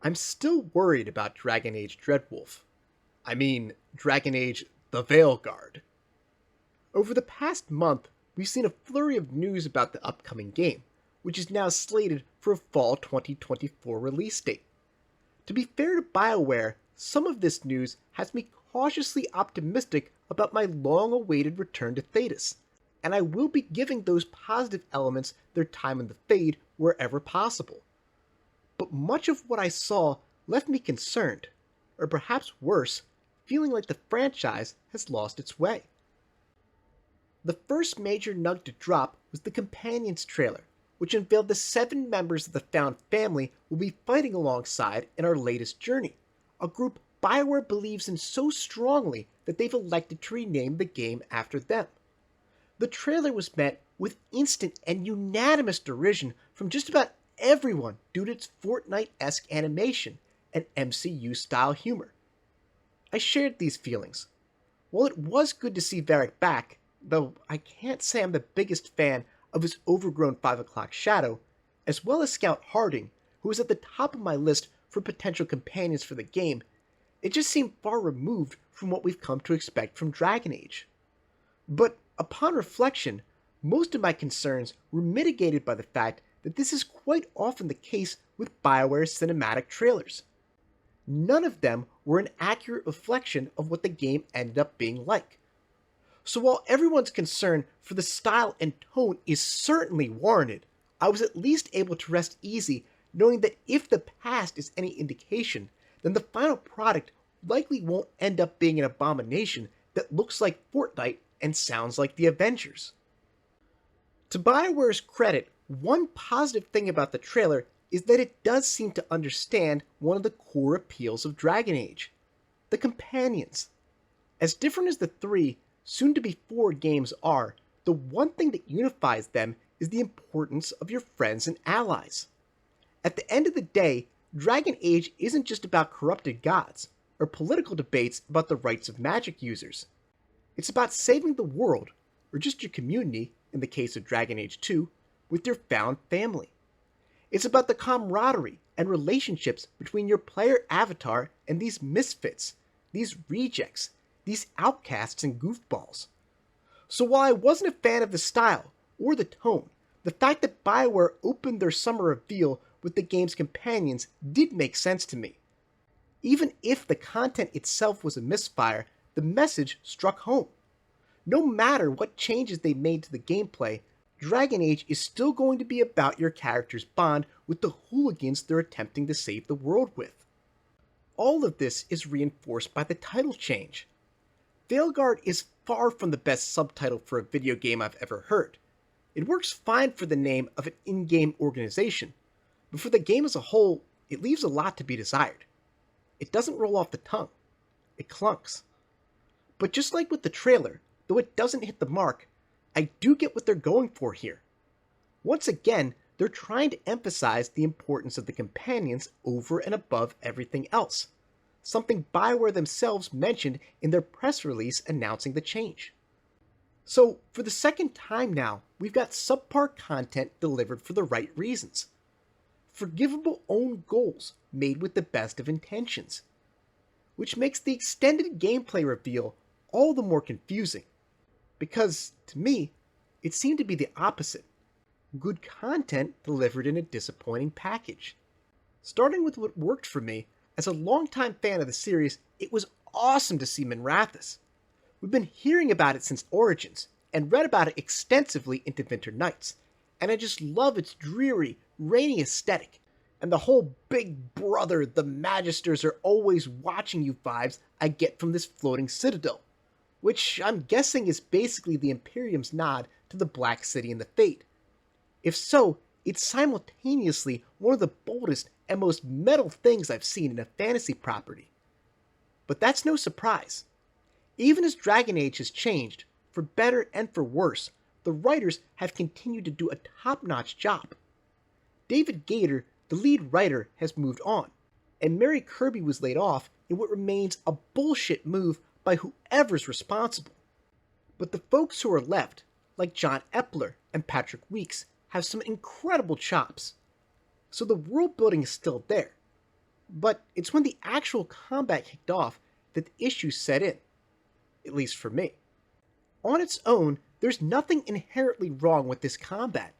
I'm still worried about Dragon Age Dreadwolf. I mean, Dragon Age the Veilguard. Over the past month, we've seen a flurry of news about the upcoming game, which is now slated for a fall 2024 release date. To be fair to BioWare, some of this news has me cautiously optimistic about my long-awaited return to Thedas, and I will be giving those positive elements their time in the fade wherever possible. But much of what I saw left me concerned, or perhaps worse, feeling like the franchise has lost its way. The first major nugget to drop was the Companions trailer, which unveiled the 7 members of the Found family we'll be fighting alongside in our latest journey, a group BioWare believes in so strongly that they've elected to rename the game after them. The trailer was met with instant and unanimous derision from just about everyone due to its Fortnite-esque animation and MCU-style humor. I shared these feelings. While it was good to see Varric back, though I can't say I'm the biggest fan of his overgrown 5 o'clock shadow, as well as Scout Harding, who was at the top of my list for potential companions for the game, it just seemed far removed from what we've come to expect from Dragon Age. But upon reflection, most of my concerns were mitigated by the fact that this is quite often the case with BioWare's cinematic trailers. None of them were an accurate reflection of what the game ended up being like. So while everyone's concern for the style and tone is certainly warranted, I was at least able to rest easy knowing that if the past is any indication, then the final product likely won't end up being an abomination that looks like Fortnite and sounds like the Avengers. To BioWare's credit, one positive thing about the trailer is that it does seem to understand one of the core appeals of Dragon Age: the companions. As different as the 3, soon-to-be 4 games are, the one thing that unifies them is the importance of your friends and allies. At the end of the day, Dragon Age isn't just about corrupted gods, or political debates about the rights of magic users. It's about saving the world, or just your community, in the case of Dragon Age 2, with your found family. It's about the camaraderie and relationships between your player avatar and these misfits, these rejects, these outcasts and goofballs. So while I wasn't a fan of the style or the tone, the fact that BioWare opened their summer reveal with the game's companions did make sense to me. Even if the content itself was a misfire, the message struck home. No matter what changes they made to the gameplay, Dragon Age is still going to be about your character's bond with the hooligans they're attempting to save the world with. All of this is reinforced by the title change. Veilguard is far from the best subtitle for a video game I've ever heard. It works fine for the name of an in-game organization, but for the game as a whole, it leaves a lot to be desired. It doesn't roll off the tongue. It clunks. But just like with the trailer, though it doesn't hit the mark, I do get what they're going for here. Once again, they're trying to emphasize the importance of the companions over and above everything else, something BioWare themselves mentioned in their press release announcing the change. So, for the second time now, we've got subpar content delivered for the right reasons. Forgivable own goals made with the best of intentions, which makes the extended gameplay reveal all the more confusing, because, to me, it seemed to be the opposite. Good content delivered in a disappointing package. Starting with what worked for me, as a longtime fan of the series, it was awesome to see Minrathous. We've been hearing about it since Origins, and read about it extensively into Winter Nights, and I just love its dreary, rainy aesthetic, and the whole big brother, the Magisters are always watching you vibes I get from this floating citadel, which I'm guessing is basically the Imperium's nod to the Black City and the Fate. If so, it's simultaneously one of the boldest and most metal things I've seen in a fantasy property. But that's no surprise. Even as Dragon Age has changed, for better and for worse, the writers have continued to do a top-notch job. David Gator, the lead writer, has moved on, and Mary Kirby was laid off in what remains a bullshit move by whoever's responsible. But the folks who are left, like John Epler and Patrick Weeks, have some incredible chops. So the world building is still there. But it's when the actual combat kicked off that the issues set in, at least for me. On its own, there's nothing inherently wrong with this combat.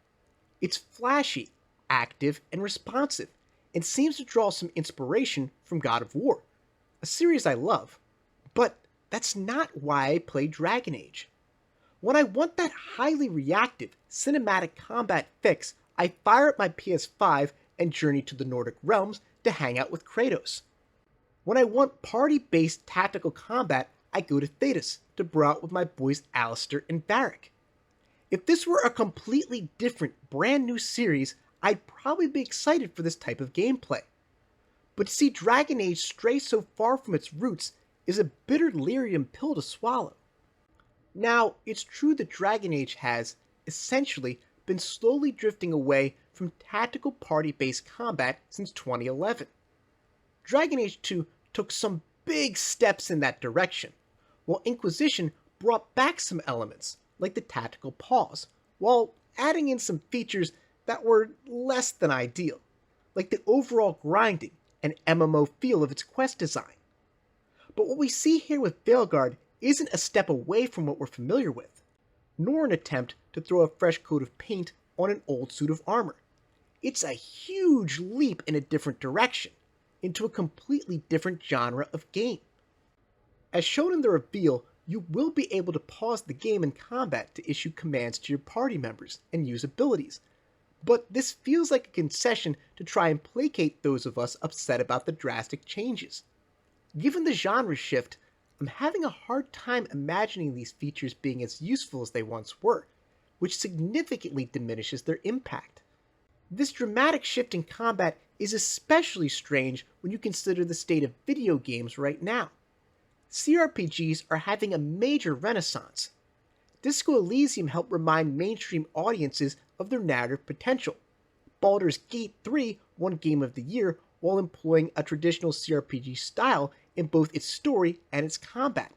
It's flashy, active, and responsive, and seems to draw some inspiration from God of War, a series I love. But that's not why I play Dragon Age. When I want that highly reactive, cinematic combat fix, I fire up my PS5 and journey to the Nordic realms to hang out with Kratos. When I want party-based tactical combat, I go to Thedas to bro out with my boys Alistair and Varric. If this were a completely different, brand new series, I'd probably be excited for this type of gameplay. But to see Dragon Age stray so far from its roots is a bitter lyrium pill to swallow. Now, it's true that Dragon Age has, essentially, been slowly drifting away from tactical party-based combat since 2011. Dragon Age 2 took some big steps in that direction, while Inquisition brought back some elements, like the tactical pause, while adding in some features that were less than ideal, like the overall grinding and MMO feel of its quest design. But what we see here with Veilguard isn't a step away from what we're familiar with, nor an attempt to throw a fresh coat of paint on an old suit of armor. It's a huge leap in a different direction, into a completely different genre of game. As shown in the reveal, you will be able to pause the game in combat to issue commands to your party members and use abilities, but this feels like a concession to try and placate those of us upset about the drastic changes. Given the genre shift, I'm having a hard time imagining these features being as useful as they once were, which significantly diminishes their impact. This dramatic shift in combat is especially strange when you consider the state of video games right now. CRPGs are having a major renaissance. Disco Elysium helped remind mainstream audiences of their narrative potential. Baldur's Gate 3 won Game of the Year while employing a traditional CRPG style in both its story and its combat.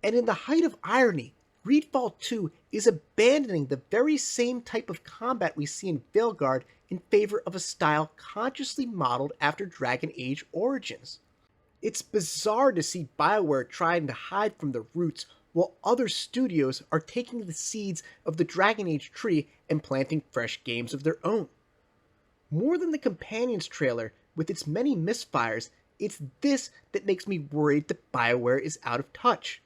And in the height of irony, Greedfall 2 is abandoning the very same type of combat we see in Veilguard in favor of a style consciously modeled after Dragon Age Origins. It's bizarre to see BioWare trying to hide from the roots while other studios are taking the seeds of the Dragon Age tree and planting fresh games of their own. More than the Companions trailer, with its many misfires, it's this that makes me worried that BioWare is out of touch.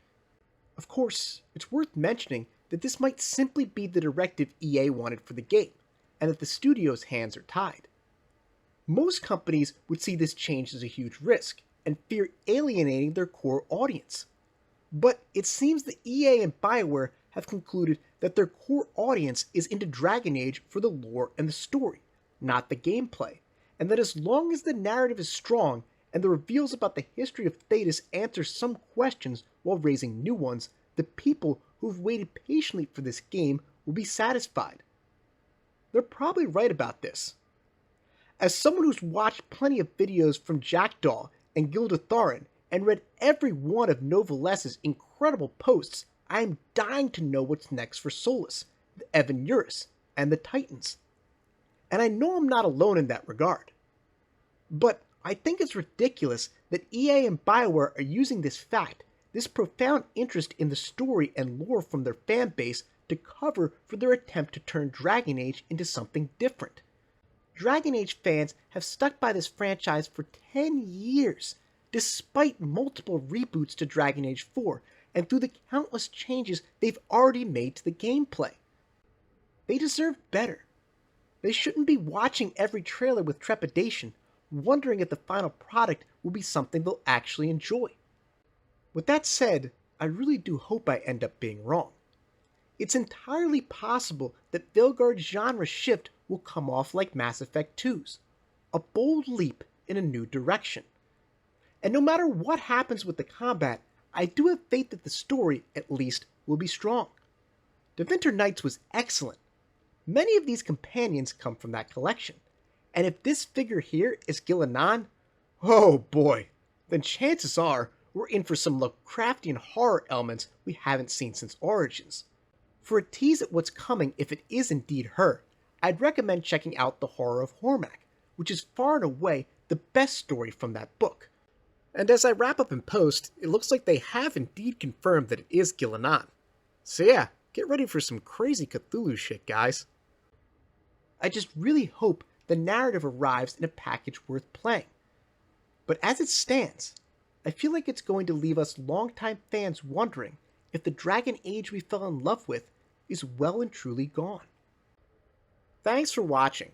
Of course, it's worth mentioning that this might simply be the directive EA wanted for the game, and that the studio's hands are tied. Most companies would see this change as a huge risk, and fear alienating their core audience. But it seems that EA and BioWare have concluded that their core audience is into Dragon Age for the lore and the story, not the gameplay, and that as long as the narrative is strong and the reveals about the history of Thedas answer some questions while raising new ones, the people who've waited patiently for this game will be satisfied. They're probably right about this. As someone who's watched plenty of videos from Jackdaw and Gildatharin and read every one of Novalessa's incredible posts, I am dying to know what's next for Solus, the Evan Uris, and the Titans. And I know I'm not alone in that regard. But I think it's ridiculous that EA and BioWare are using this fact, this profound interest in the story and lore from their fan base, to cover for their attempt to turn Dragon Age into something different. Dragon Age fans have stuck by this franchise for 10 years, despite multiple reboots to Dragon Age 4, and through the countless changes they've already made to the gameplay. They deserve better. They shouldn't be watching every trailer with trepidation, wondering if the final product will be something they'll actually enjoy. With that said, I really do hope I end up being wrong. It's entirely possible that Veilguard's genre shift will come off like Mass Effect 2's, a bold leap in a new direction. And no matter what happens with the combat, I do have faith that the story, at least, will be strong. The Winter Nights was excellent. Many of these companions come from that collection, and if this figure here is Gil-Anan, oh boy, then chances are we're in for some Lovecraftian horror elements we haven't seen since Origins. For a tease at what's coming if it is indeed her, I'd recommend checking out The Horror of Hormak, which is far and away the the best story from that book. And as I wrap up and post, it looks like they have indeed confirmed that it is Gil-Anan. So yeah, get ready for some crazy Cthulhu shit, guys. I just really hope the narrative arrives in a package worth playing. But as it stands, I feel like it's going to leave us longtime fans wondering if the Dragon Age we fell in love with is well and truly gone. Thanks for watching.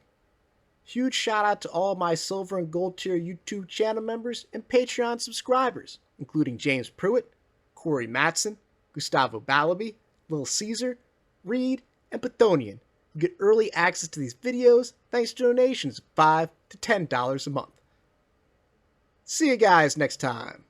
Huge shout out to all my silver and gold tier YouTube channel members and Patreon subscribers, including James Pruitt, Corey Matson, Gustavo Balabi, Lil Caesar, Reed, and Pathonian, who get early access to these videos thanks to donations of $5 to $10 a month. See you guys next time.